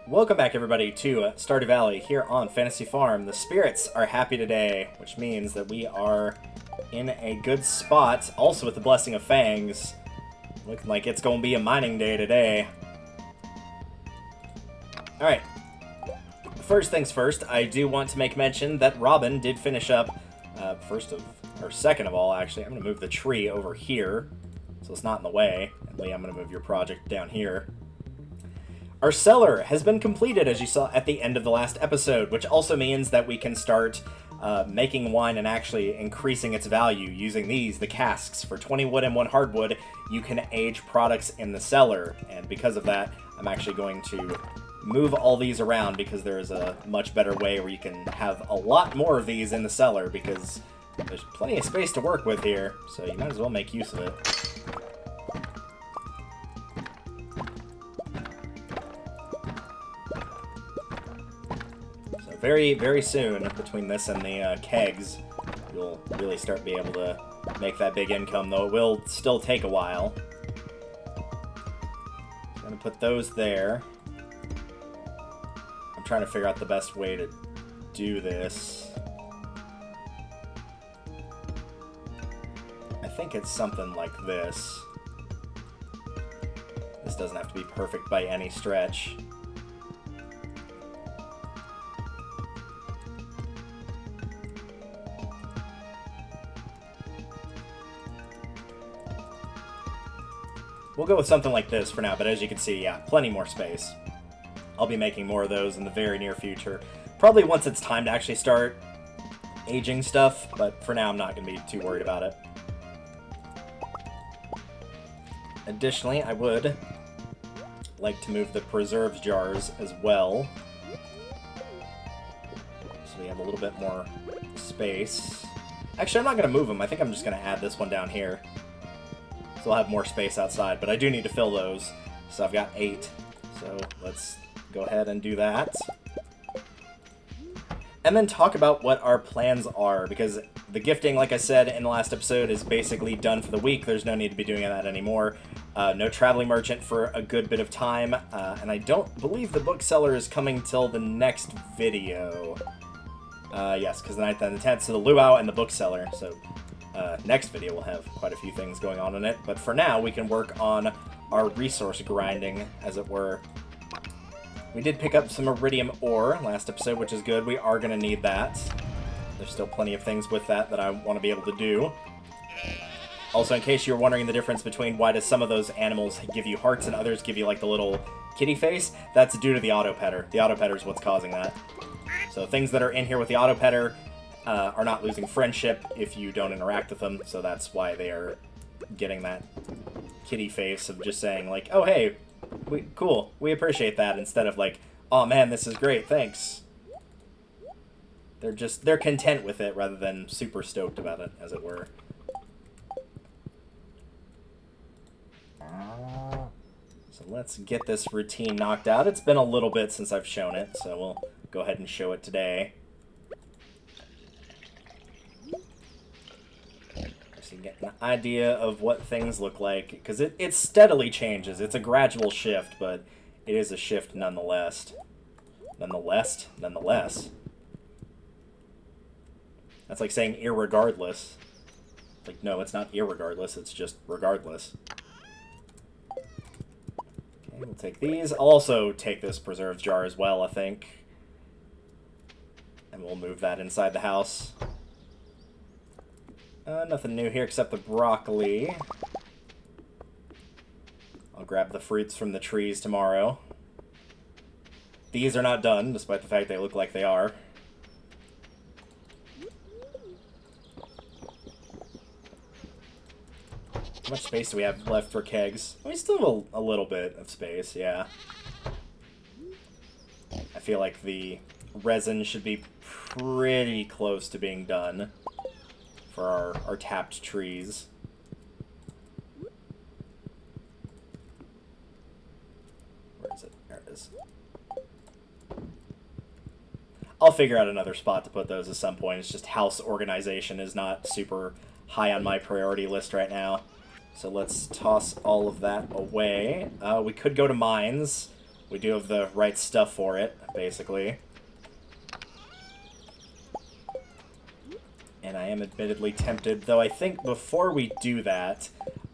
Welcome back, everybody, to Stardew Valley here on Fantasy Farm. The spirits are happy today, which means that we are in a good spot. Also, with the blessing of Fangs, looking like it's going to be a mining day today. Alright, first things first, I do want to make mention that Robin did finish up, second of all, actually. I'm going to move the tree over here, so it's not in the way. And Lee, I'm going to move your project down here. Our cellar has been completed, as you saw at the end of the last episode, which also means that we can start making wine and actually increasing its value using these, the casks. For 20 wood and 1 hardwood, you can age products in the cellar, and because of that, I'm actually going to move all these around because there is a much better way where you can have a lot more of these in the cellar because there's plenty of space to work with here, so you might as well make use of it. Very, very soon, between this and the kegs, you'll really start being able to make that big income, though it will still take a while. I'm going to put those there. I'm trying to figure out the best way to do this. I think it's something like this. This doesn't have to be perfect by any stretch. We'll go with something like this for now, but as you can see, yeah, plenty more space. I'll be making more of those in the very near future. Probably once it's time to actually start aging stuff, but for now I'm not going to be too worried about it. Additionally, I would like to move the preserves jars as well, so we have a little bit more space. Actually, I'm not going to move them. I think I'm just going to add this one down here. So I'll have more space outside, but I do need to fill those. So I've got 8. So let's go ahead and do that. And then talk about what our plans are, because the gifting, like I said in the last episode, is basically done for the week. There's no need to be doing that anymore. No traveling merchant for a good bit of time, and I don't believe the bookseller is coming till the next video. Yes, because the 9th and the 10th, so the luau and the bookseller, so... next video will have quite a few things going on in it, but for now we can work on our resource grinding, as it were. We did pick up some iridium ore last episode, which is good. We are going to need that. There's still plenty of things with that I want to be able to do. Also, in case you're wondering the difference between why does some of those animals give you hearts and others give you like the little kitty face, that's due to the auto-petter. The auto-petter is what's causing that. So things that are in here with the auto-petter are not losing friendship if you don't interact with them, so that's why they are getting that kitty face of just saying, like, oh, hey, cool, we appreciate that, instead of like, oh man, this is great, thanks. They're content with it rather than super stoked about it, as it were. So let's get this routine knocked out. It's been a little bit since I've shown it, so we'll go ahead and show it today. So you get an idea of what things look like, because it steadily changes. It's a gradual shift, but it is a shift nonetheless. Nonetheless? That's like saying irregardless. Like, no, it's not irregardless, it's just regardless. Okay, we'll take these. I'll also take this preserves jar as well, I think. And we'll move that inside the house. Nothing new here except the broccoli. I'll grab the fruits from the trees tomorrow. These are not done, despite the fact they look like they are. How much space do we have left for kegs? We still have a little bit of space, yeah. I feel like the resin should be pretty close to being done for our tapped trees. Where is it? There it is. I'll figure out another spot to put those at some point. It's just house organization is not super high on my priority list right now. So let's toss all of that away. We could go to mines. We do have the right stuff for it, basically. And I am admittedly tempted, though I think before we do that,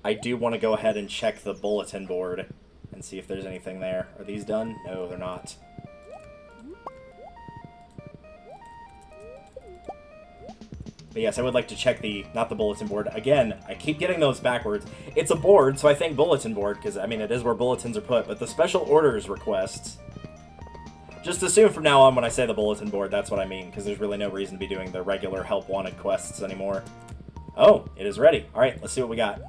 I do want to go ahead and check the bulletin board and see if there's anything there. Are these done? No, they're not. But yes, I would like to check not the bulletin board. Again, I keep getting those backwards. It's a board, so I think bulletin board, because, I mean, it is where bulletins are put, but the special orders requests... Just assume from now on when I say the bulletin board, that's what I mean, because there's really no reason to be doing the regular help wanted quests anymore. Oh, it is ready. Alright, let's see what we got.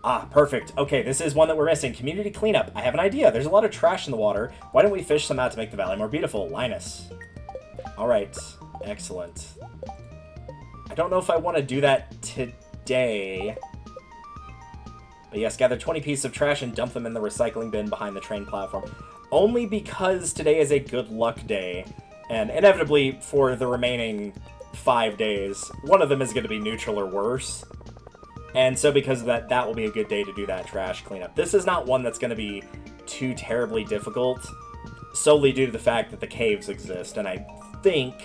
Ah, perfect. Okay, this is one that we're missing. Community cleanup. I have an idea. There's a lot of trash in the water. Why don't we fish some out to make the valley more beautiful? Linus. Alright, excellent. I don't know if I want to do that today. But yes, gather 20 pieces of trash and dump them in the recycling bin behind the train platform. Only because today is a good luck day, and inevitably for the remaining 5 days, one of them is going to be neutral or worse. And so because of that, that will be a good day to do that trash cleanup. This is not one that's going to be too terribly difficult, solely due to the fact that the caves exist, and I think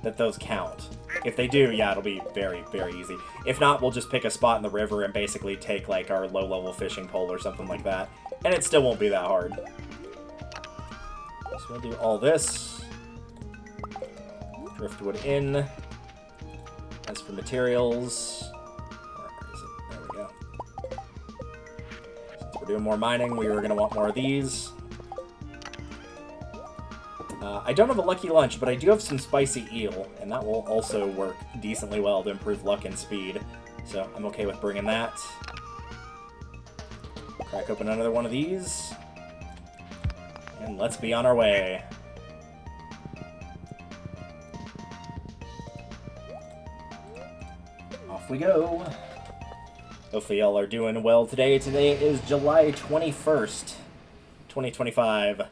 that those count. If they do, yeah, it'll be very, very easy. If not, we'll just pick a spot in the river and basically take, like, our low-level fishing pole or something like that, and it still won't be that hard. So we'll do all this. Driftwood in. As for materials... Where is it? There we go. Since we're doing more mining, we were going to want more of these. I don't have a lucky lunch, but I do have some spicy eel, and that will also work decently well to improve luck and speed. So I'm okay with bringing that. Crack open another one of these. And let's be on our way. Off we go. Hopefully y'all are doing well today. Today is July 21st, 2025.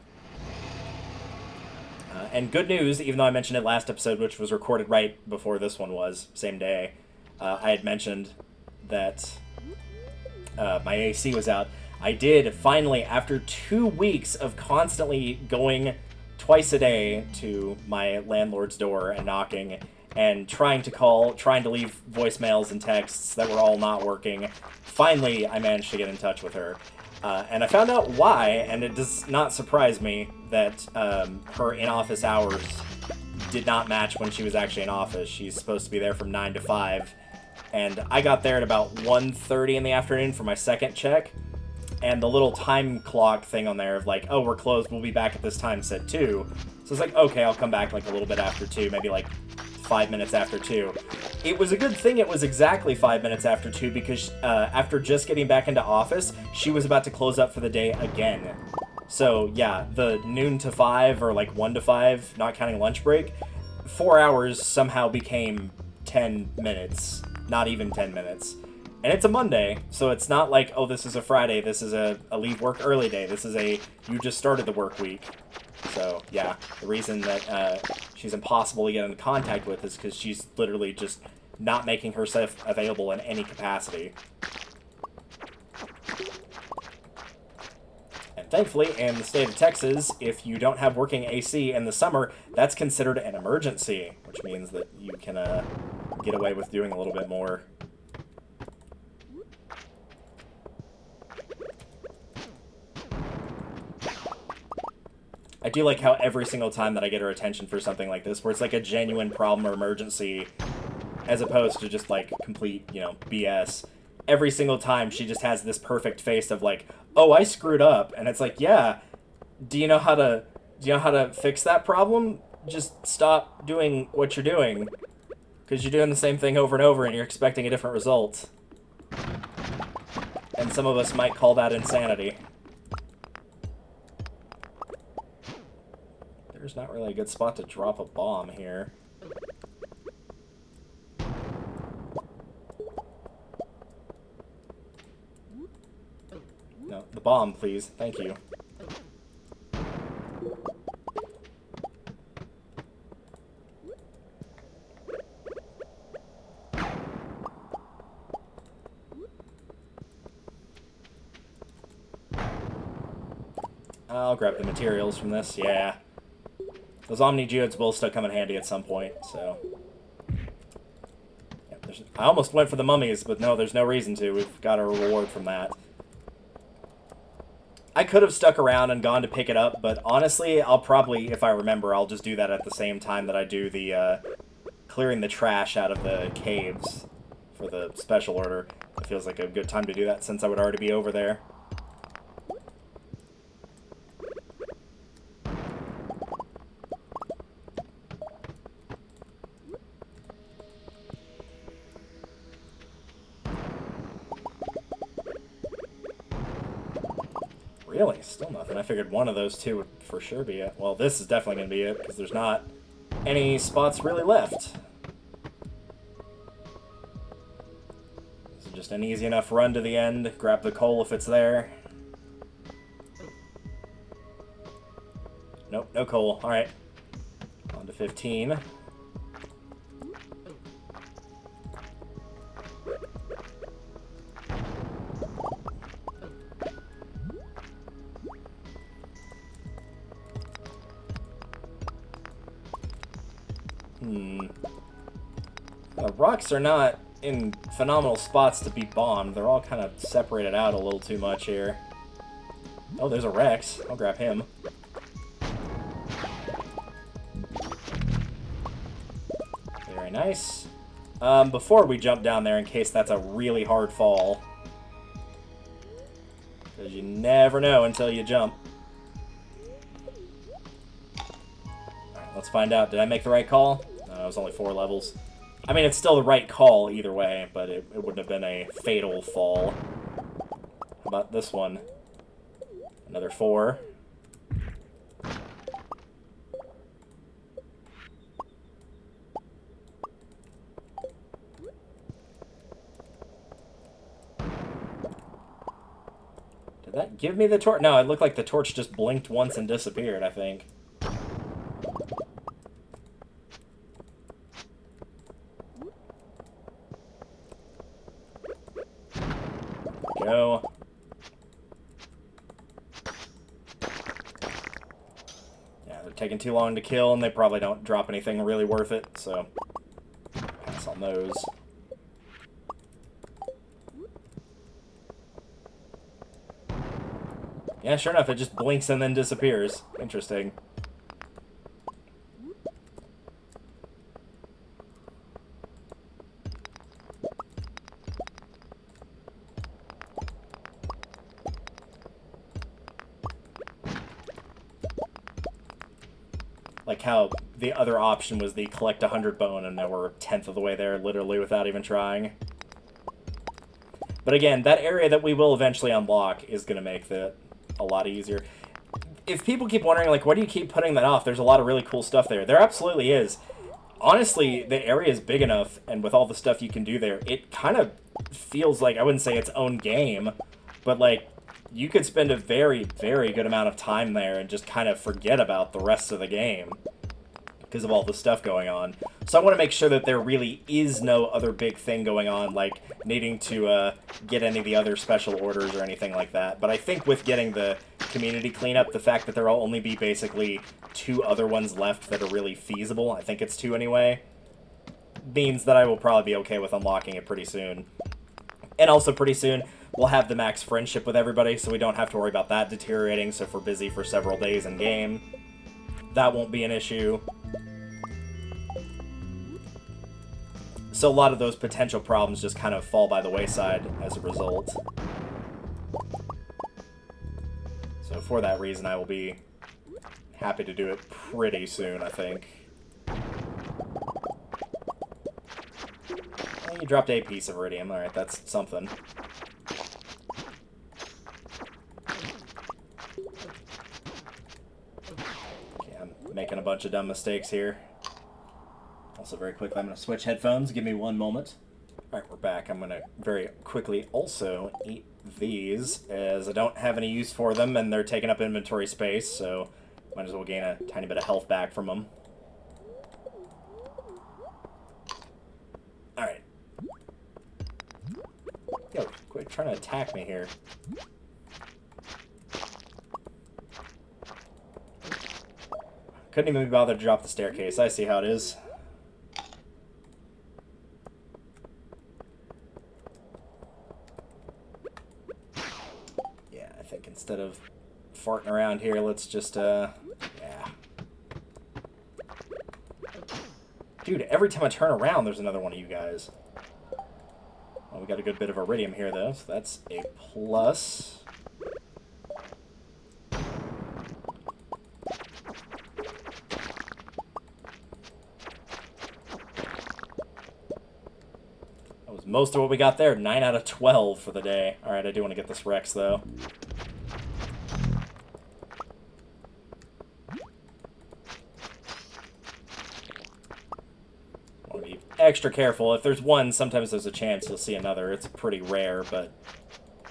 And good news, even though I mentioned it last episode, which was recorded right before this one was, same day, I had mentioned that my AC was out. I did finally, after 2 weeks of constantly going twice a day to my landlord's door and knocking and trying to call, trying to leave voicemails and texts that were all not working, finally I managed to get in touch with her. And I found out why, and it does not surprise me that her in-office hours did not match when she was actually in office. She's supposed to be there from 9 to 5, and I got there at about 1:30 in the afternoon for my second check, and the little time clock thing on there of like, oh, we're closed, we'll be back at this time said 2. So it's like, okay, I'll come back like a little bit after 2, maybe like 5 minutes after 2. It was a good thing it was exactly 5 minutes after 2 because after just getting back into office, she was about to close up for the day again. So yeah, the noon to 5 or like 1 to 5, not counting lunch break, 4 hours somehow became 10 minutes, not even 10 minutes. And it's a Monday, so it's not like, oh, this is a Friday, this is a leave work early day, this is a you just started the work week. So, yeah, the reason that she's impossible to get in contact with is because she's literally just not making herself available in any capacity. And thankfully, in the state of Texas, if you don't have working AC in the summer, that's considered an emergency, which means that you can get away with doing a little bit more. I do like how every single time that I get her attention for something like this, where it's like a genuine problem or emergency, as opposed to just like complete, you know, BS, every single time she just has this perfect face of like, oh, I screwed up. And it's like, yeah, do you know how to fix that problem? Just stop doing what you're doing, because you're doing the same thing over and over and you're expecting a different result. And some of us might call that insanity. There's not really a good spot to drop a bomb here. No, the bomb, please. Thank you. I'll grab the materials from this, yeah. Those Omni Geodes will still come in handy at some point, so... Yeah, I almost went for the mummies, but no, there's no reason to. We've got a reward from that. I could have stuck around and gone to pick it up, but honestly, I'll probably, if I remember, I'll just do that at the same time that I do the, clearing the trash out of the caves for the special order. It feels like a good time to do that since I would already be over there. Really? Still nothing. I figured one of those two would for sure be it. Well, this is definitely going to be it, because there's not any spots really left. So just an easy enough run to the end, grab the coal if it's there. Nope, no coal. Alright. On to 15. The rocks are not in phenomenal spots to be bombed. They're all kind of separated out a little too much here. Oh, there's a Rex. I'll grab him. Very nice. Before we jump down there, in case that's a really hard fall. Because you never know until you jump. Alright, let's find out. Did I make the right call? No, it was only 4 levels. I mean, it's still the right call either way, but it wouldn't have been a fatal fall. How about this one? Another 4. Did that give me the torch? No, it looked like the torch just blinked once and disappeared, I think. Go. Yeah, they're taking too long to kill, and they probably don't drop anything really worth it, so pass on those. Yeah, sure enough, it just blinks and then disappears. Interesting. Like how the other option was the collect 100 bone, and now we're a 10th of the way there, literally, without even trying. But again, that area that we will eventually unlock is going to make that a lot easier. If people keep wondering, like, why do you keep putting that off? There's a lot of really cool stuff there. There absolutely is. Honestly, the area is big enough, and with all the stuff you can do there, it kind of feels like, I wouldn't say its own game, but, like, you could spend a very, very good amount of time there and just kind of forget about the rest of the game because of all the stuff going on. So I want to make sure that there really is no other big thing going on, like needing to get any of the other special orders or anything like that. But I think with getting the community cleanup, the fact that there will only be basically 2 other ones left that are really feasible, I think it's 2 anyway, means that I will probably be okay with unlocking it pretty soon. And also pretty soon, we'll have the max friendship with everybody, so we don't have to worry about that deteriorating. So if we're busy for several days in game, that won't be an issue. So a lot of those potential problems just kind of fall by the wayside as a result. So for that reason, I will be happy to do it pretty soon, I think. Well, you dropped a piece of iridium. Alright, that's something. Okay, I'm making a bunch of dumb mistakes here. Also, very quickly, I'm going to switch headphones. Give me one moment. Alright, we're back. I'm going to very quickly also eat these, as I don't have any use for them, and they're taking up inventory space, so might as well gain a tiny bit of health back from them. Alright. Yo, quit trying to attack me here. Couldn't even be bothered to drop the staircase. I see how it is. Yeah, I think instead of farting around here, let's just, yeah. Dude, every time I turn around, there's another one of you guys. Well, we got a good bit of iridium here, though, so that's a plus. That was most of what we got there. 9 out of 12 for the day. Alright, I do want to get this Rex, though. Want to be extra careful. If there's one, sometimes there's a chance you'll see another. It's pretty rare, but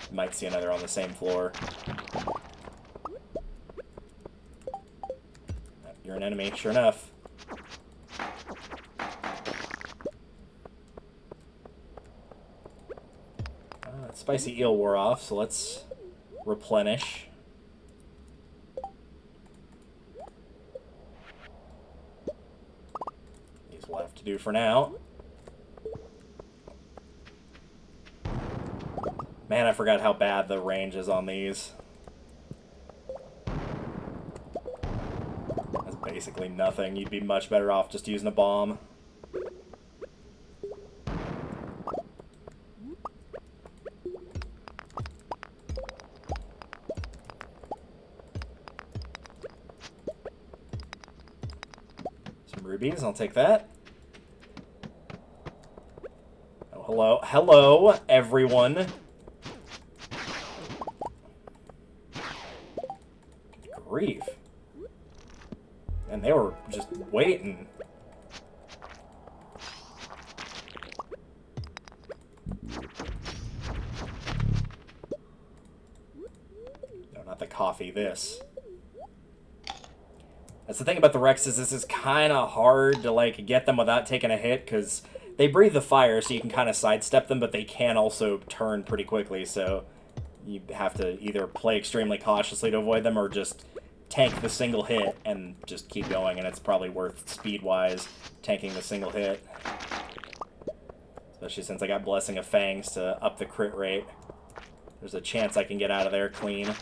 you might see another on the same floor. You're an enemy, sure enough. Spicy eel wore off, so let's replenish. These will have to do for now. Man, I forgot how bad the range is on these. That's basically nothing. You'd be much better off just using a bomb. Rubies, I'll take that. Oh, hello. Hello, everyone. Good grief. And they were just waiting. No, not the coffee, this. That's the thing about the Rexes, this is kind of hard to, like, get them without taking a hit, because they breathe the fire, so you can kind of sidestep them, but they can also turn pretty quickly, so you have to either play extremely cautiously to avoid them, or just tank the single hit and just keep going, and it's probably worth, speed-wise, tanking the single hit. Especially since I got Blessing of Fangs to up the crit rate. There's a chance I can get out of there clean.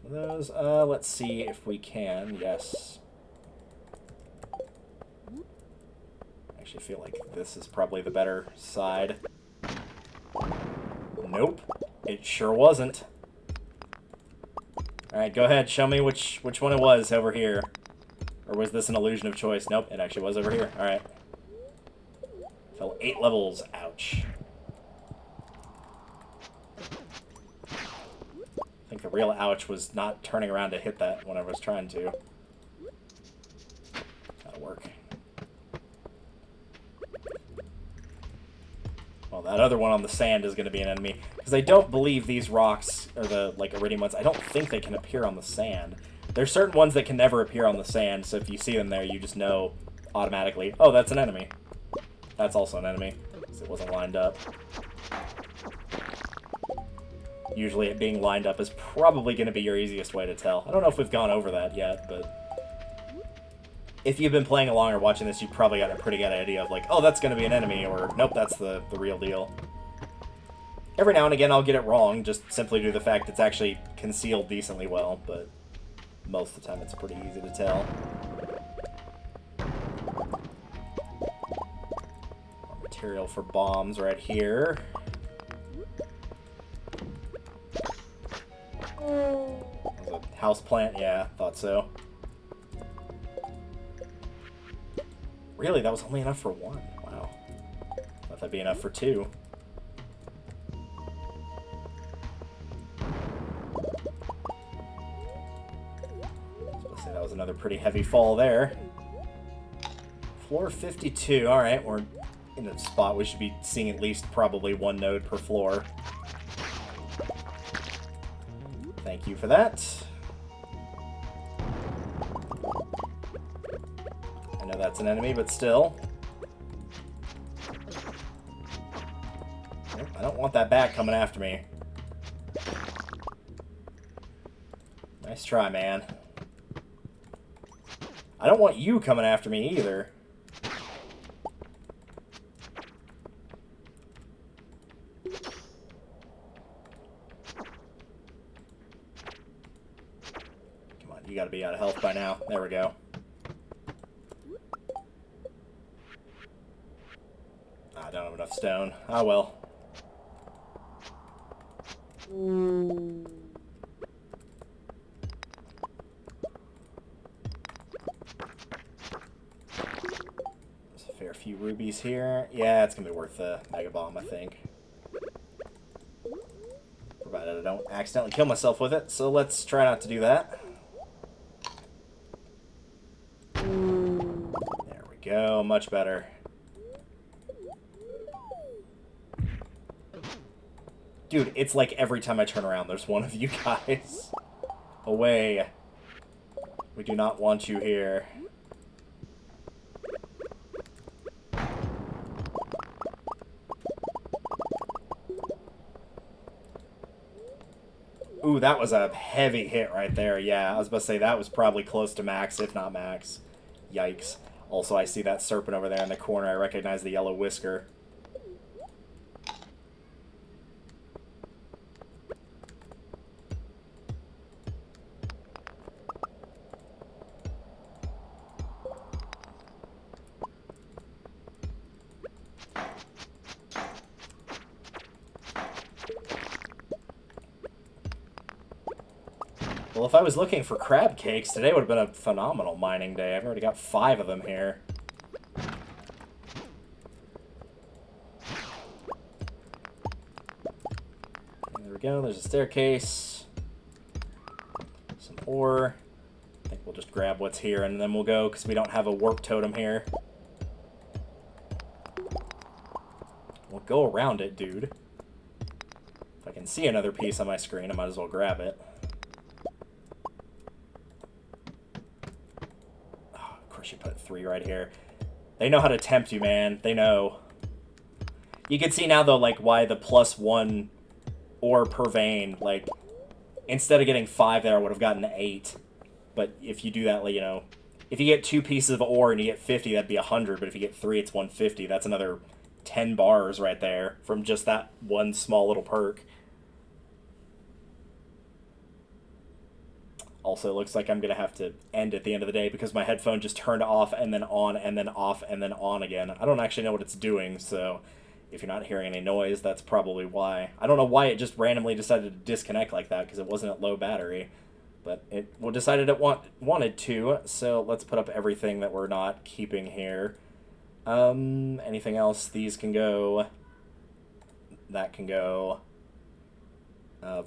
Those, let's see if we can. Yes. I actually feel like this is probably the better side. Nope. It sure wasn't. Alright, go ahead. Show me which one it was over here. Or was this an illusion of choice? Nope, it actually was over here. Alright. Fell 8 levels. Ouch. I think the real ouch was not turning around to hit that when I was trying to. That'll work. Well, that other one on the sand is going to be an enemy. Because I don't believe these rocks, or the, like, iridium ones, I don't think they can appear on the sand. There's certain ones that can never appear on the sand, so if you see them there, you just know automatically, oh, that's an enemy. That's also an enemy, because it wasn't lined up. Usually it being lined up is probably going to be your easiest way to tell. I don't know if we've gone over that yet, but if you've been playing along or watching this, you've probably got a pretty good idea of, like, oh, that's going to be an enemy, or nope, that's the real deal. Every now and again I'll get it wrong, just simply due to the fact it's actually concealed decently well, but most of the time it's pretty easy to tell. More material for bombs right here. That was a house plant? Yeah, thought so. Really? That was only enough for one? Wow. Thought that'd be enough for two. Say that was another pretty heavy fall there. Floor 52. Alright, we're in a spot we should be seeing at least probably one node per floor. Thank you for that. I know that's an enemy, but still. Nope, I don't want that bat coming after me. Nice try, man. I don't want you coming after me either. Come on, you gotta be out of health by now. There we go. I don't have enough stone. Oh well. There's a fair few rubies here. Yeah, it's gonna be worth the Mega Bomb, I think. Provided I don't accidentally kill myself with it, so let's try not to do that. There we go, much better. Dude, it's like every time I turn around, there's one of you guys. Away. We do not want you here. Ooh, that was a heavy hit right there. Yeah, I was about to say that was probably close to max, if not max. Yikes. Also, I see that serpent over there in the corner. I recognize the yellow whisker. Well, if I was looking for crab cakes, today would have been a phenomenal mining day. I've already got 5 of them here. There we go, there's a staircase. Some ore. I think we'll just grab what's here and then we'll go, because we don't have a warp totem here. We'll go around it, dude. If I can see another piece on my screen, I might as well grab it. Should put 3 right here. They know how to tempt you, man. They know. You can see now, though, like, why the +1 ore per vein, like, instead of getting 5 there, I would have gotten 8. But if you do that, like, you know, if you get 2 pieces of ore and you get 50, that'd be 100. But if you get 3, it's 150. That's another 10 bars right there from just that one small little perk. Also, it looks like I'm going to have to end at the end of the day because my headphone just turned off and then on and then off and then on again. I don't actually know what it's doing, so if you're not hearing any noise, that's probably why. I don't know why it just randomly decided to disconnect like that because it wasn't at low battery. But it decided it wanted to, so let's put up everything that we're not keeping here. Anything else? These can go. That can go.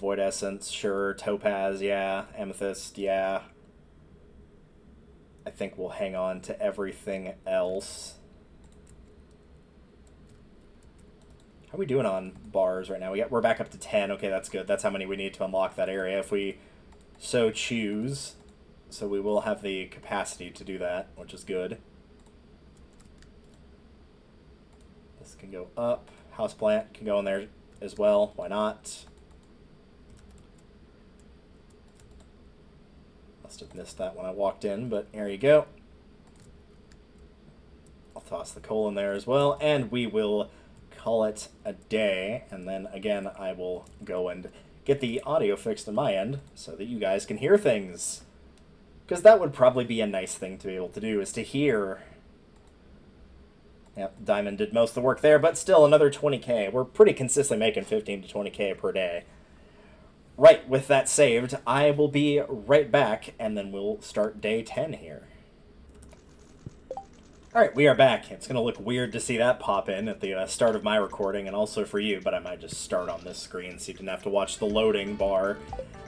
Void Essence, sure. Topaz, yeah. Amethyst, yeah. I think we'll hang on to everything else. How are we doing on bars right now? We're back up to 10. Okay, that's good. That's how many we need to unlock that area if we so choose. So we will have the capacity to do that, which is good. This can go up. Houseplant can go in there as well. Why not? Must have missed that when I walked in, but here you go. I'll toss the coal in there as well, and we will call it a day. And then, again, I will go and get the audio fixed on my end so that you guys can hear things. Because that would probably be a nice thing to be able to do, is to hear. Yep, Diamond did most of the work there, but still another 20k. We're pretty consistently making 15 to 20k per day. Right, with that saved, I will be right back, and then we'll start day 10 here. Alright, we are back. It's going to look weird to see that pop in at the start of my recording, and also for you, but I might just start on this screen so you didn't have to watch the loading bar.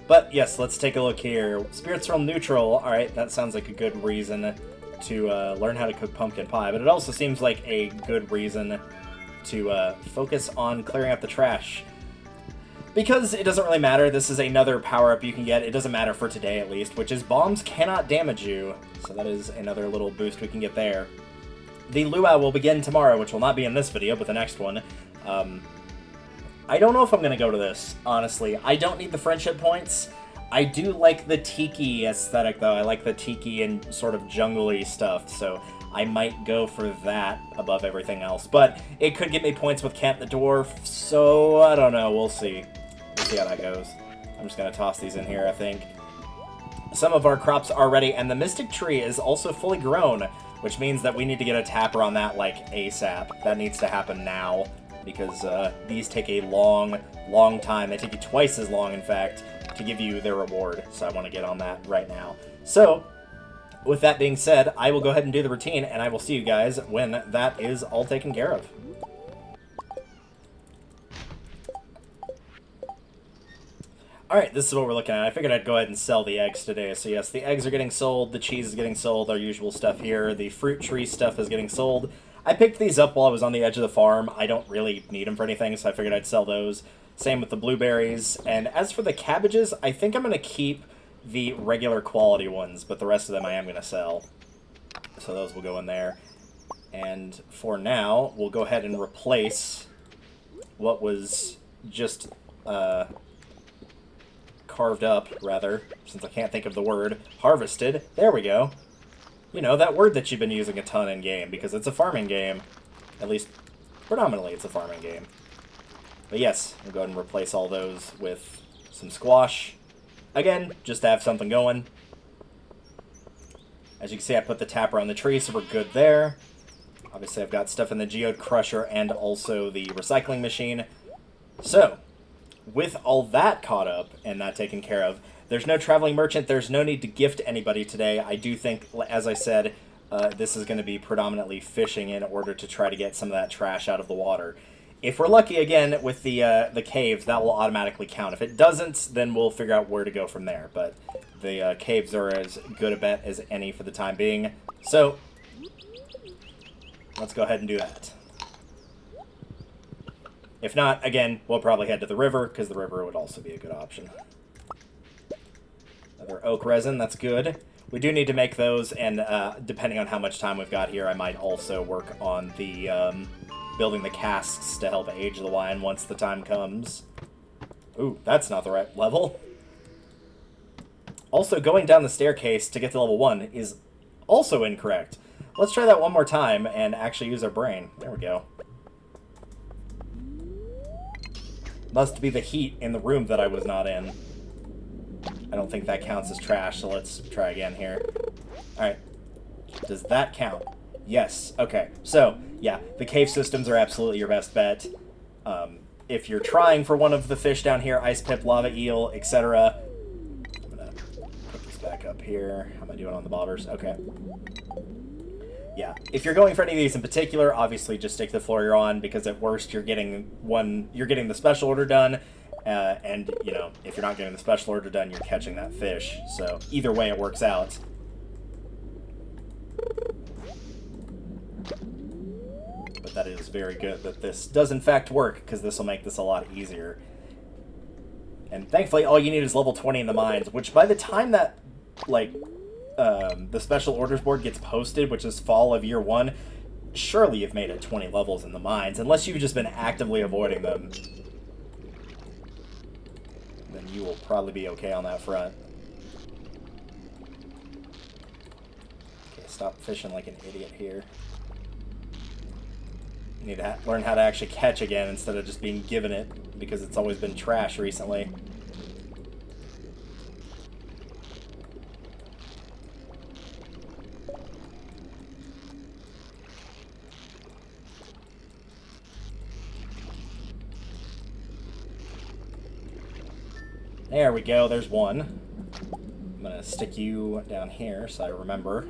But yes, let's take a look here. Spirits from neutral. Alright, that sounds like a good reason to learn how to cook pumpkin pie, but it also seems like a good reason to focus on clearing out the trash. Because it doesn't really matter, this is another power-up you can get, it doesn't matter for today at least, which is bombs cannot damage you, so that is another little boost we can get there. The luau will begin tomorrow, which will not be in this video, but the next one. I don't know if I'm going to go to this, honestly. I don't need the friendship points. I do like the tiki aesthetic, though. I like the tiki and sort of jungly stuff, so I might go for that above everything else. But it could get me points with Kent the Dwarf, so I don't know. We'll see. We'll see how that goes. I'm just going to toss these in here, I think. Some of our crops are ready, and the Mystic Tree is also fully grown, which means that we need to get a tapper on that, like, ASAP. That needs to happen now, because these take a long, long time. They take you twice as long, in fact, to give you their reward, so I want to get on that right now. So, with that being said, I will go ahead and do the routine, and I will see you guys when that is all taken care of. Alright, this is what we're looking at. I figured I'd go ahead and sell the eggs today. So yes, the eggs are getting sold, the cheese is getting sold, our usual stuff here, the fruit tree stuff is getting sold. I picked these up while I was on the edge of the farm. I don't really need them for anything, so I figured I'd sell those. Same with the blueberries. And as for the cabbages, I think I'm going to keep the regular quality ones, but the rest of them I am going to sell. So those will go in there. And for now, we'll go ahead and replace what was just carved up, rather, since I can't think of the word. Harvested. There we go. You know, that word that you've been using a ton in-game, because it's a farming game. At least, predominantly, it's a farming game. But yes, we'll go ahead and replace all those with some squash. Again, just to have something going. As you can see, I put the tapper on the tree, so we're good there. Obviously, I've got stuff in the geode crusher and also the recycling machine. So, with all that caught up and that taken care of, there's no traveling merchant, there's no need to gift anybody today. I do think, as I said, this is going to be predominantly fishing in order to try to get some of that trash out of the water. If we're lucky, again, with the caves, that will automatically count. If it doesn't, then we'll figure out where to go from there. But the caves are as good a bet as any for the time being. So, let's go ahead and do that. If not, again, we'll probably head to the river, because the river would also be a good option. Another oak resin, that's good. We do need to make those, and depending on how much time we've got here, I might also work on the building the casks to help age the wine once the time comes. Ooh, that's not the right level. Also, going down the staircase to get to level 1 is also incorrect. Let's try that one more time and actually use our brain. There we go. Must be the heat in the room that I was not in. I don't think that counts as trash, so let's try again here. Alright. Does that count? Yes. Okay. So, yeah, the cave systems are absolutely your best bet. If you're trying for one of the fish down here, ice pip, lava eel, etc. I'm gonna put this back up here. How am I doing on the bobbers? Okay. Yeah, if you're going for any of these in particular, obviously just stick to the floor you're on, because at worst you're getting the special order done, and, you know, if you're not getting the special order done, you're catching that fish. So, either way it works out. But that is very good that this does in fact work, because this will make this a lot easier. And thankfully all you need is level 20 in the mines, which by the time that, like, the special orders board gets posted, which is fall of year 1, surely you've made it 20 levels in the mines, unless you've just been actively avoiding them. Then you will probably be okay on that front. Okay, stop fishing like an idiot here. You need to learn how to actually catch again instead of just being given it, because it's always been trash recently. There we go, there's one. I'm gonna stick you down here so I remember.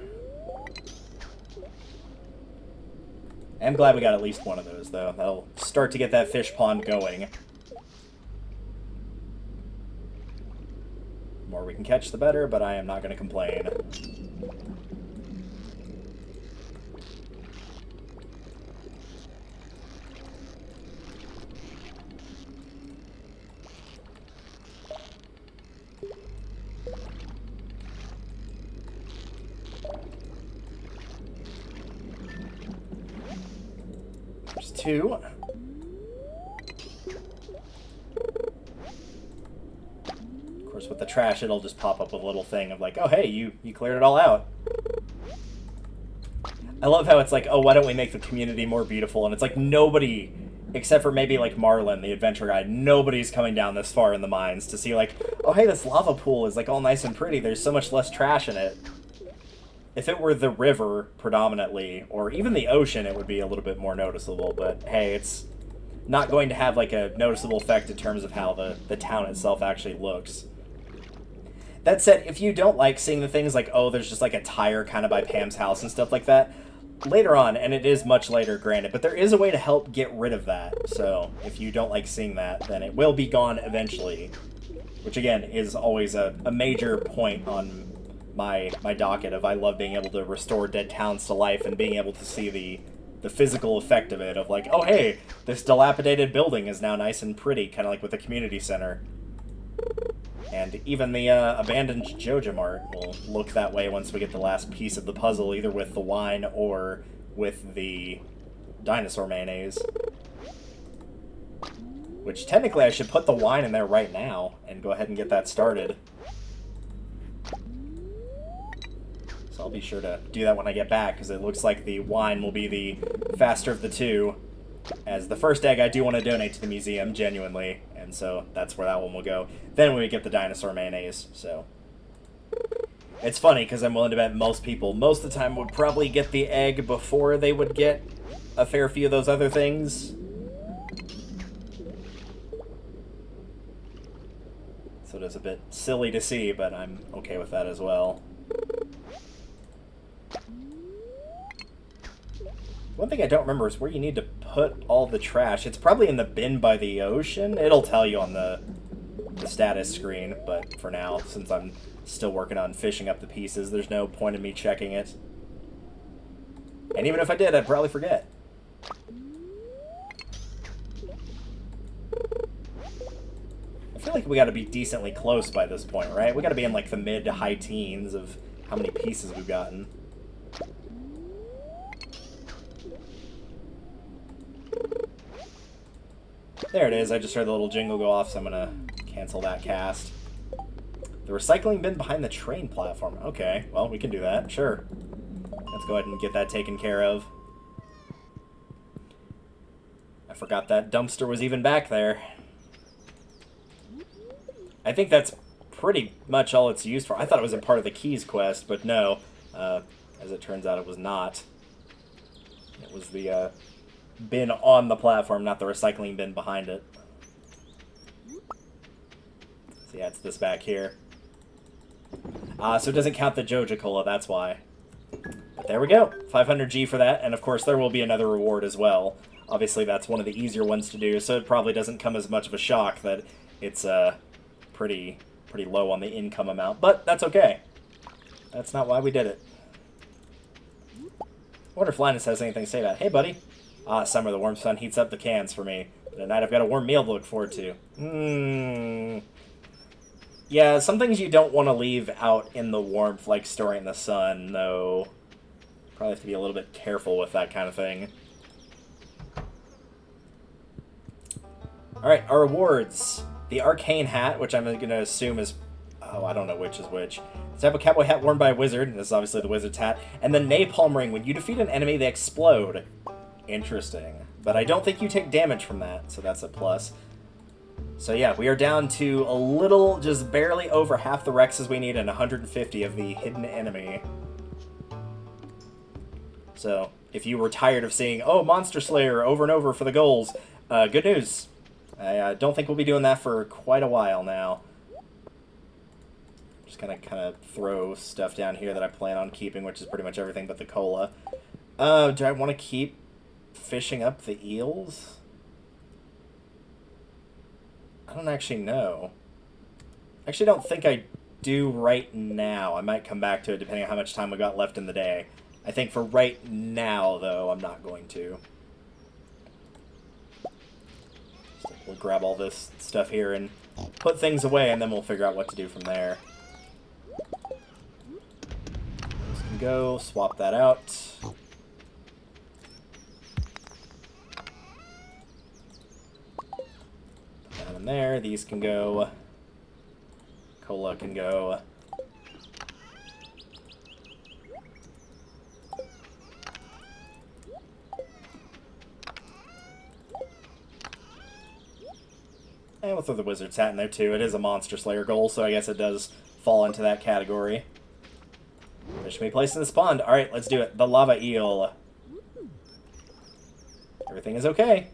I'm glad we got at least one of those, though. That'll start to get that fish pond going. The more we can catch, the better, but I am not going to complain. There's 2. Of course, with the trash, it'll just pop up with a little thing of like, oh, hey, you cleared it all out. I love how it's like, oh, why don't we make the community more beautiful? And it's like nobody, except for maybe like Marlin, the adventure guy, nobody's coming down this far in the mines to see like, oh, hey, this lava pool is like all nice and pretty. There's so much less trash in it. If it were the river predominantly, or even the ocean, it would be a little bit more noticeable. But hey, it's not going to have like a noticeable effect in terms of how the town itself actually looks. That said, if you don't like seeing the things like, oh, there's just like a tire kind of by Pam's house and stuff like that, later on, and it is much later, granted, but there is a way to help get rid of that. So if you don't like seeing that, then it will be gone eventually. Which, again, is always a major point on my docket of I love being able to restore dead towns to life and being able to see the physical effect of it, of like, oh, hey, this dilapidated building is now nice and pretty, kind of like with the community center. And even the abandoned Joja Mart will look that way once we get the last piece of the puzzle, either with the wine or with the dinosaur mayonnaise. Which, technically, I should put the wine in there right now and go ahead and get that started. So I'll be sure to do that when I get back, because it looks like the wine will be the faster of the two. As the first egg I do want to donate to the museum, genuinely, and so that's where that one will go. Then we get the dinosaur mayonnaise, so... It's funny, because I'm willing to bet most people, most of the time, would probably get the egg before they would get a fair few of those other things. So it is a bit silly to see, but I'm okay with that as well. One thing I don't remember is where you need to put all the trash. It's probably in the bin by the ocean. It'll tell you on the status screen, but for now, since I'm still working on fishing up the pieces, there's no point in me checking it. And even if I did, I'd probably forget. I feel like we gotta be decently close by this point, right? We gotta be in like the mid to high teens of how many pieces we've gotten. There it is. I just heard the little jingle go off, so I'm gonna cancel that cast. The recycling bin behind the train platform. Okay, well, we can do that. Sure. Let's go ahead and get that taken care of. I forgot that dumpster was even back there. I think that's pretty much all it's used for. I thought it was a part of the Keys quest, but no. As it turns out, it was not. It was the bin on the platform, not the recycling bin behind it. So yeah, it's this back here. So it doesn't count the Joja Cola, that's why. But there we go. 500G for that, and of course there will be another reward as well. Obviously that's one of the easier ones to do, so it probably doesn't come as much of a shock that it's pretty low on the income amount, but that's okay. That's not why we did it. I wonder if Linus has anything to say about it. Hey, buddy. Summer, the warm sun heats up the cans for me. But at night I've got a warm meal to look forward to. Yeah, some things you don't want to leave out in the warmth, like storing in the sun, though. Probably have to be a little bit careful with that kind of thing. Alright, our rewards. The arcane hat, which I'm going to assume is... Oh, I don't know which is which. The type of cowboy hat worn by a wizard, and this is obviously the wizard's hat. And the napalm ring. When you defeat an enemy, they explode. Interesting. But I don't think you take damage from that, so that's a plus. So yeah, we are down to a little, just barely over half the Rexes we need and 150 of the hidden enemy. So, if you were tired of seeing, oh, Monster Slayer over and over for the goals, good news. I don't think we'll be doing that for quite a while now. Just gonna kind of throw stuff down here that I plan on keeping, which is pretty much everything but the cola. Do I want to keep fishing up the eels? I don't actually know. I actually don't think I do right now. I might come back to it depending on how much time we got left in the day. I think for right now, though, I'm not going to. So we'll grab all this stuff here and put things away, and then we'll figure out what to do from there. This can go. Swap that out. Put that in there. These can go. Cola can go. And we'll throw the Wizard's Hat in there too. It is a Monster Slayer goal, so I guess it does fall into that category. Fish can be placed in this pond. Alright, let's do it. The Lava Eel. Everything is okay.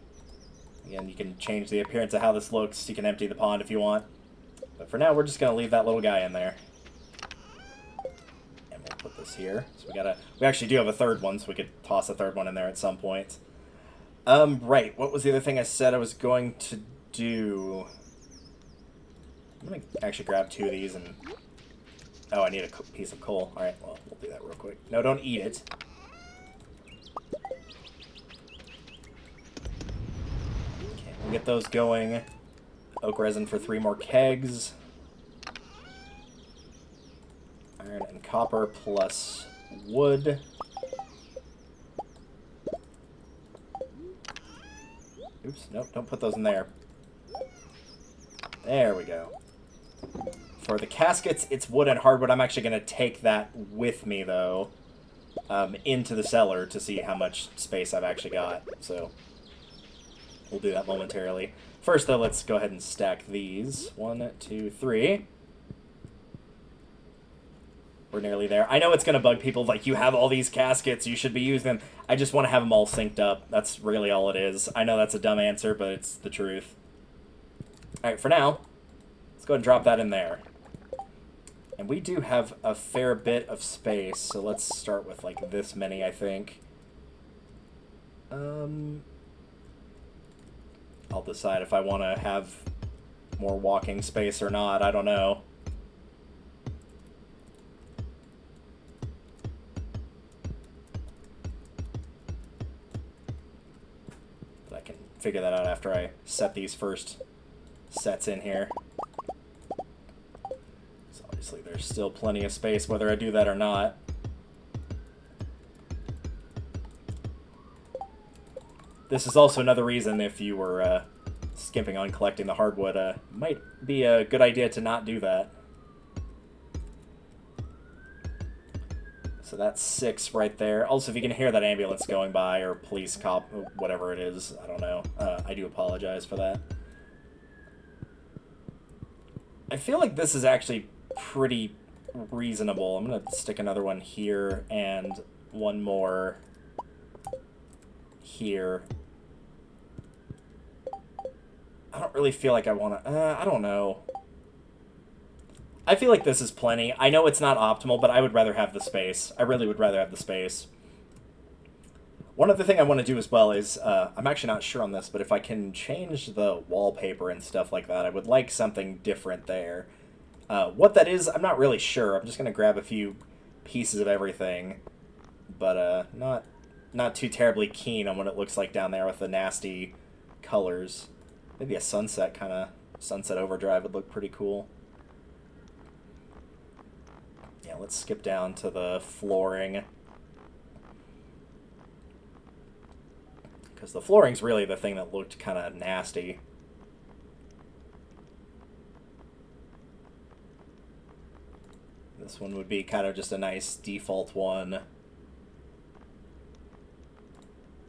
Again, you can change the appearance of how this looks. You can empty the pond if you want. But for now, we're just going to leave that little guy in there. And we'll put this here. So we actually do have a third one, so we could toss a third one in there at some point. Right. What was the other thing I said I was going to do? I'm going to actually grab 2 of these and... Oh, I need a piece of coal. Alright, well, we'll do that real quick. No, don't eat it. Okay, we'll get those going. Oak resin for 3 more kegs. Iron and copper plus wood. Oops, nope, don't put those in there. There we go. For the caskets, it's wood and hardwood. I'm actually going to take that with me, though, into the cellar to see how much space I've actually got. So we'll do that momentarily. First, though, let's go ahead and stack these. 1, 2, 3. We're nearly there. I know it's going to bug people, like, you have all these caskets, you should be using them. I just want to have them all synced up. That's really all it is. I know that's a dumb answer, but it's the truth. Alright, for now, let's go ahead and drop that in there. And we do have a fair bit of space, so let's start with, like, this many, I think. I'll decide if I want to have more walking space or not. I don't know. But I can figure that out after I set these first sets in here. Obviously, there's still plenty of space, whether I do that or not. This is also another reason, if you were skimping on collecting the hardwood, might be a good idea to not do that. So that's 6 right there. Also, if you can hear that ambulance going by, or police cop, whatever it is, I don't know. I do apologize for that. I feel like this is actually pretty reasonable. I'm going to stick another one here and one more here. I don't really feel like I want to... I don't know. I feel like this is plenty. I know it's not optimal, but I would rather have the space. I really would rather have the space. One other thing I want to do as well is, I'm actually not sure on this, but if I can change the wallpaper and stuff like that, I would like something different there. What that is, I'm not really sure. I'm just going to grab a few pieces of everything, but not too terribly keen on what it looks like down there with the nasty colors. Maybe a sunset overdrive would look pretty cool. Yeah, let's skip down to the flooring. Because the flooring's really the thing that looked kind of nasty. This one would be kind of just a nice default one.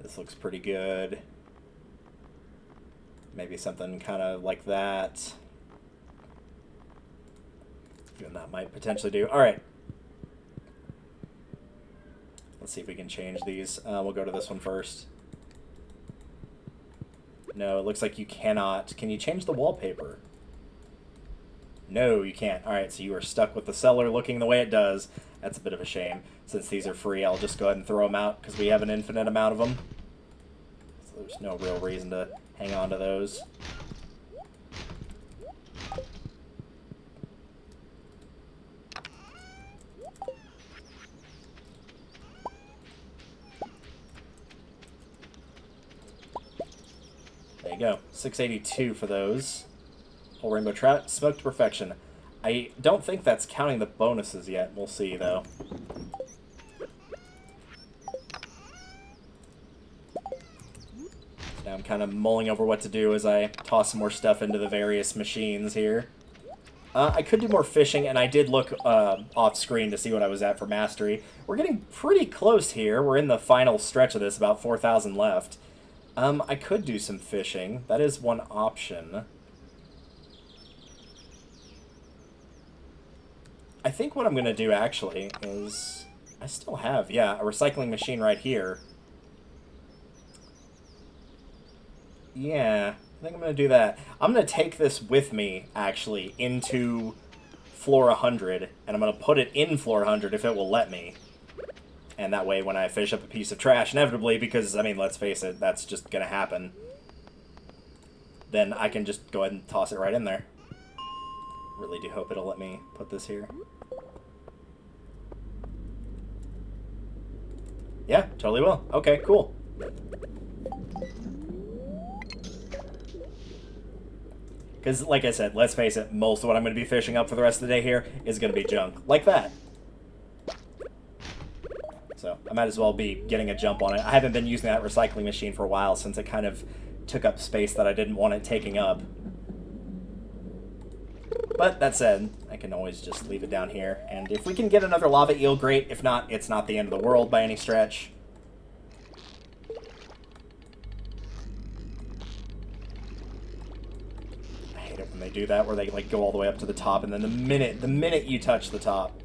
This looks pretty good. Maybe something kind of like that. Even that might potentially do. Alright. Let's see if we can change these. We'll go to this one first. No, it looks like you cannot. Can you change the wallpaper? No, you can't. Alright, so you are stuck with the cellar looking the way it does. That's a bit of a shame. Since these are free, I'll just go ahead and throw them out because we have an infinite amount of them. So there's no real reason to hang on to those. There you go. 682 for those. Whole rainbow trout, smoked to perfection. I don't think that's counting the bonuses yet. We'll see, though. Now I'm kind of mulling over what to do as I toss some more stuff into the various machines here. I could do more fishing, and I did look off screen to see what I was at for mastery. We're getting pretty close here. We're in the final stretch of this, about 4,000 left. I could do some fishing. That is one option. I think what I'm going to do, actually, is... I still have, yeah, a recycling machine right here. Yeah, I think I'm going to do that. I'm going to take this with me, actually, into floor 100, and I'm going to put it in floor 100 if it will let me. And that way, when I fish up a piece of trash, inevitably, because, I mean, let's face it, that's just going to happen, then I can just go ahead and toss it right in there. Really do hope it'll let me put this here. Yeah, totally will. Okay, cool. Because, like I said, let's face it, most of what I'm going to be fishing up for the rest of the day here is going to be junk. Like that. So, I might as well be getting a jump on it. I haven't been using that recycling machine for a while since it kind of took up space that I didn't want it taking up. But, that said, I can always just leave it down here. And if we can get another lava eel, great. If not, it's not the end of the world by any stretch. I hate it when they do that, where they like go all the way up to the top, and then the minute you touch the top,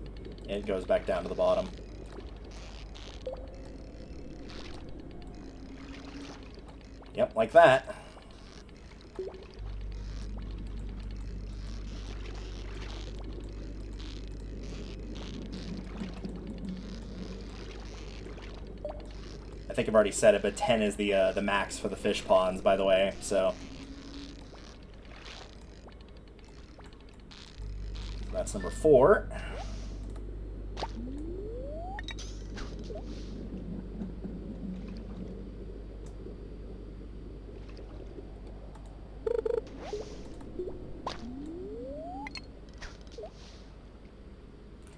it goes back down to the bottom. Yep, like that. I think I've already said it, but 10 is the max for the fish ponds, by the way, so... That's number 4.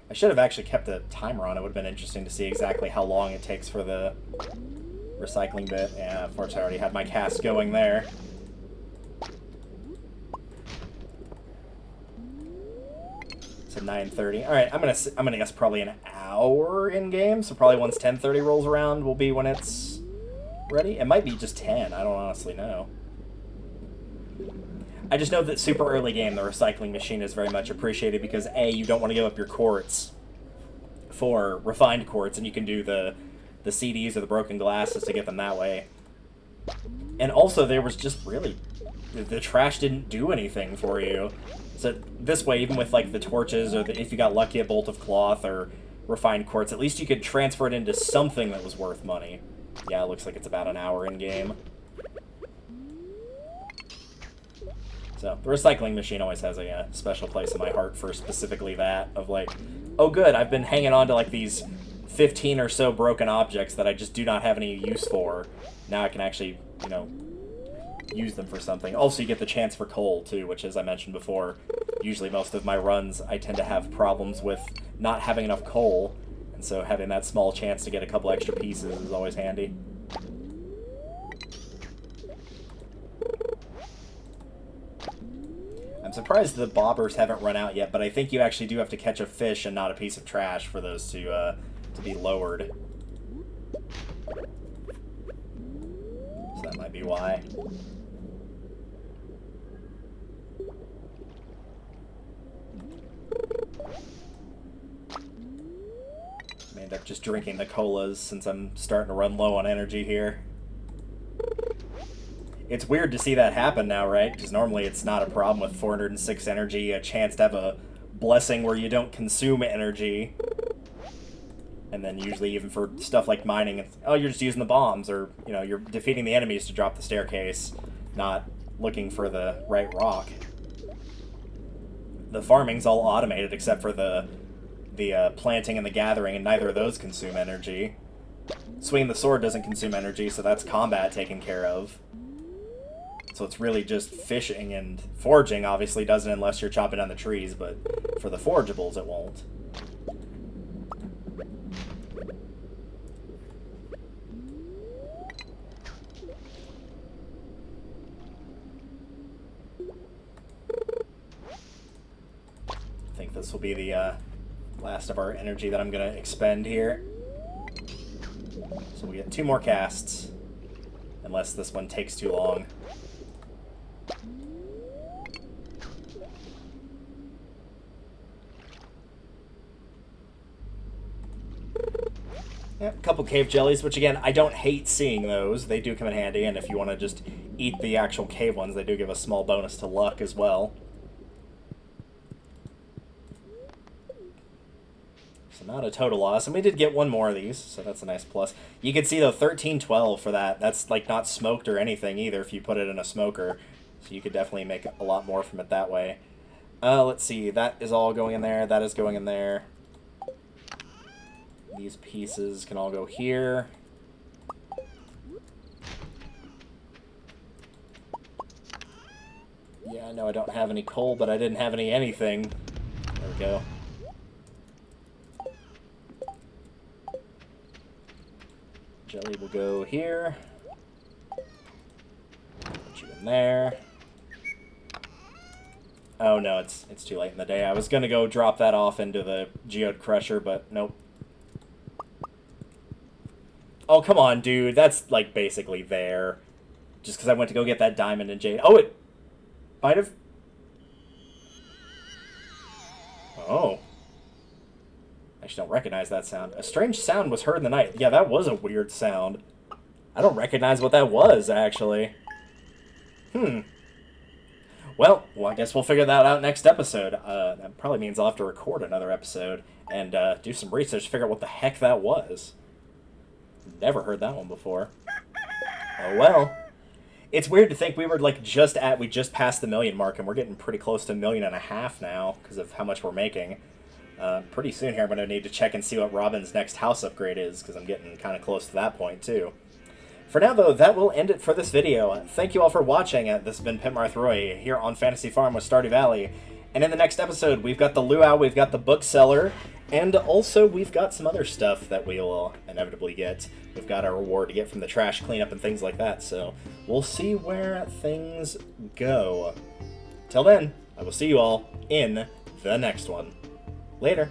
I should have actually kept a timer on. It would have been interesting to see exactly how long it takes for the recycling bit. Yeah, of course I already had my cast going there. So 9:30. All right, I'm gonna guess probably an hour in game. So probably once 10:30 rolls around will be when it's ready. It might be just 10. I don't honestly know. I just know that super early game, the recycling machine is very much appreciated because A, you don't want to give up your quartz for refined quartz, and you can do the CDs or the broken glasses to get them that way. And also, there was just really... the trash didn't do anything for you. So this way, even with like the torches, or if you got lucky, a bolt of cloth or refined quartz, at least you could transfer it into something that was worth money. Yeah, it looks like it's about an hour in game. So, the recycling machine always has a special place in my heart for specifically that, of like, oh good, I've been hanging on to like these 15 or so broken objects that I just do not have any use for. Now I can actually, you know, use them for something. Also, you get the chance for coal, too, which, as I mentioned before, usually most of my runs, I tend to have problems with not having enough coal, and so having that small chance to get a couple extra pieces is always handy. I'm surprised the bobbers haven't run out yet, but I think you actually do have to catch a fish and not a piece of trash for those to be lowered. So that might be why. May end up just drinking the colas since I'm starting to run low on energy here. It's weird to see that happen now, right? Because normally it's not a problem with 406 energy, a chance to have a blessing where you don't consume energy. And then usually even for stuff like mining, it's, oh, you're just using the bombs, or, you know, you're defeating the enemies to drop the staircase, not looking for the right rock. The farming's all automated except for the planting and the gathering, and neither of those consume energy. Swinging the sword doesn't consume energy, so that's combat taken care of. So it's really just fishing, and foraging obviously doesn't unless you're chopping down the trees, but for the forageables it won't. this will be the last of our energy that I'm going to expend here. So we get 2 more casts, unless this one takes too long. Yeah, a couple cave jellies, which again, I don't hate seeing those. They do come in handy, and if you want to just eat the actual cave ones, they do give a small bonus to luck as well. So not a total loss, and we did get 1 more of these, so that's a nice plus. You can see, though, 1312 for that. That's, like, not smoked or anything either if you put it in a smoker, so you could definitely make a lot more from it that way. Let's see, that is all going in there, that is going in there. These pieces can all go here. Yeah, I know I don't have any coal, but I didn't have any anything. There we go. Jelly will go here. Put you in there. Oh no, it's too late in the day. I was gonna go drop that off into the geode crusher, but nope. Oh, come on, dude. That's, like, basically there. Just because I went to go get that diamond and jade. Oh, it might have... Oh. I actually don't recognize that sound. A strange sound was heard in the night. Yeah, that was a weird sound. I don't recognize what that was, actually. Well, I guess we'll figure that out next episode. That probably means I'll have to record another episode and do some research to figure out what the heck that was. Never heard that one before. Oh well. It's weird to think we were like we just passed the 1 million mark, and we're getting pretty close to 1.5 million now because of how much we're making. Pretty soon here I'm going to need to check and see what Robin's next house upgrade is, because I'm getting kind of close to that point too. For now, though, that will end it for this video. Thank you all for watching. This has been pitmarthroy here on Fantasy Farm with Stardew Valley. And in the next episode, we've got the luau, we've got the bookseller, and also we've got some other stuff that we will inevitably get. We've got our reward to get from the trash cleanup and things like that, so we'll see where things go. Till then, I will see you all in the next one. Later.